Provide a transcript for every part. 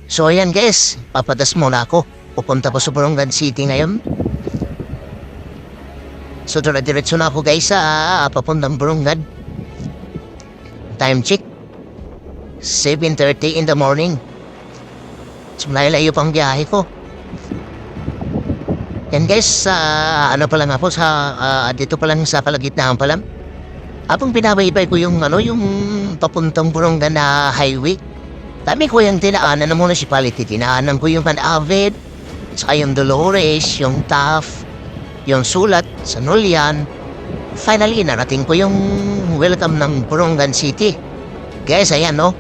So ayan guys, papadas muna ako. Pupunta po sa Borongan City ngayon. So diretso na ako guys sa papuntang Borongan. Time check 7:30 in the morning. So malayo pang biyahe ko. Yan guys, ano pa lang ako dito pa lang sa kalagitnaan pa lang. Habang pinabaybay ko yung papuntang Borongan na highway. Dami ko yung tinaanan ng municipality. Tinaanan ko yung Manavid, saka yung Dolores, yung Taft, yung Sulat, sa Nolian. Finally, narating ko yung welcome ng Borongan City. Guys, ayan no.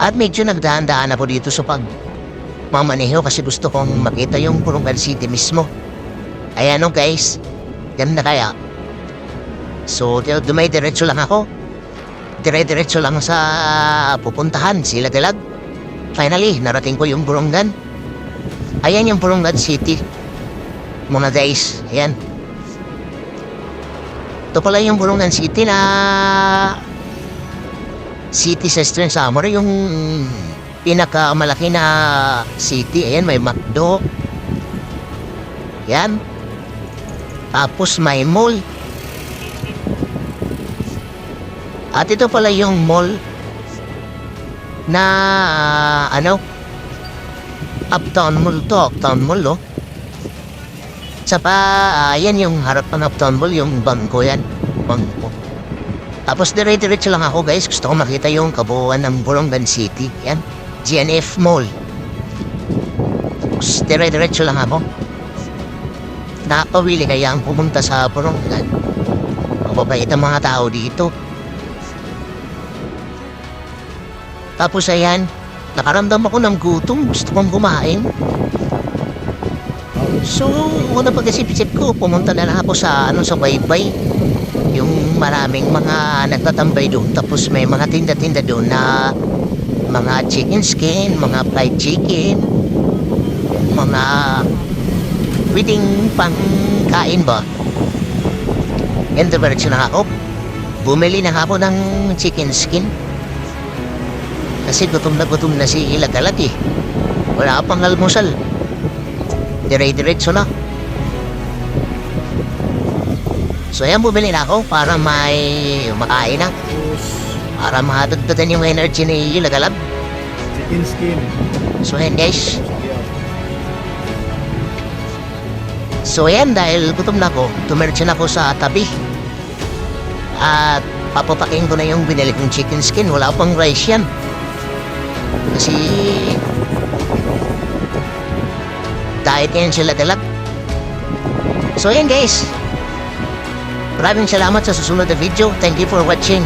At medyo nagdahan-dahan ako dito sa pagmamaneho kasi gusto kong makita yung Borongan City mismo. Ayan no guys. Ganda kaya. So, dumay-diretso lang ako. Dire-diretso lang sa pupuntahan, sila Dalag. Finally, narating ko yung Borongan. Ayan yung Borongan City. Mga guys, ayan. Ito pala yung Borongan City na city sa Eastern Samar. Yung pinakamalaki na city. Ayan, may McDo. Ayan. Tapos may mall. At ito pala yung mall na Uptown Mall to. Uptown Mall, oh. Yan yung harap ng Uptown Mall, yung bangko yan. Bangko. Tapos dire-diretso lang ako guys. Gusto ko makita yung kabuuan ng Borongan City. Yan. GNF Mall. Tapos dire-diretso lang ako. Nakapawili kaya ang pumunta sa Borongan. Mababait ang mga tao dito. Tapos ayan, nakaramdam ako ng gutom. Gusto kong kumain. So, una pag-isip-isip ko, pumunta na lang ako sa baybay. Yung maraming mga nagtatambay doon. Tapos may mga tinda-tinda doon na mga chicken skin, mga fried chicken, mga pwedeng pangkain ba. And diretso na ako. Bumili na ako ng chicken skin. Kasi gutom na si Ilagalat eh. Wala pang almusal. Dire-diretso na. So ayan, bumili na ako para may makain na. Para makadagdagan yung energy ni Ilagalat. Chicken skin. So ayan guys. So ayan, dahil gutom na ako, tumercho na ako sa tabi. At papapaking ko na yung binili kong chicken skin. Wala pang rice yan. Kasi diet yan sila Dalag. So ayan guys, maraming salamat sa susunod na video. Thank you for watching.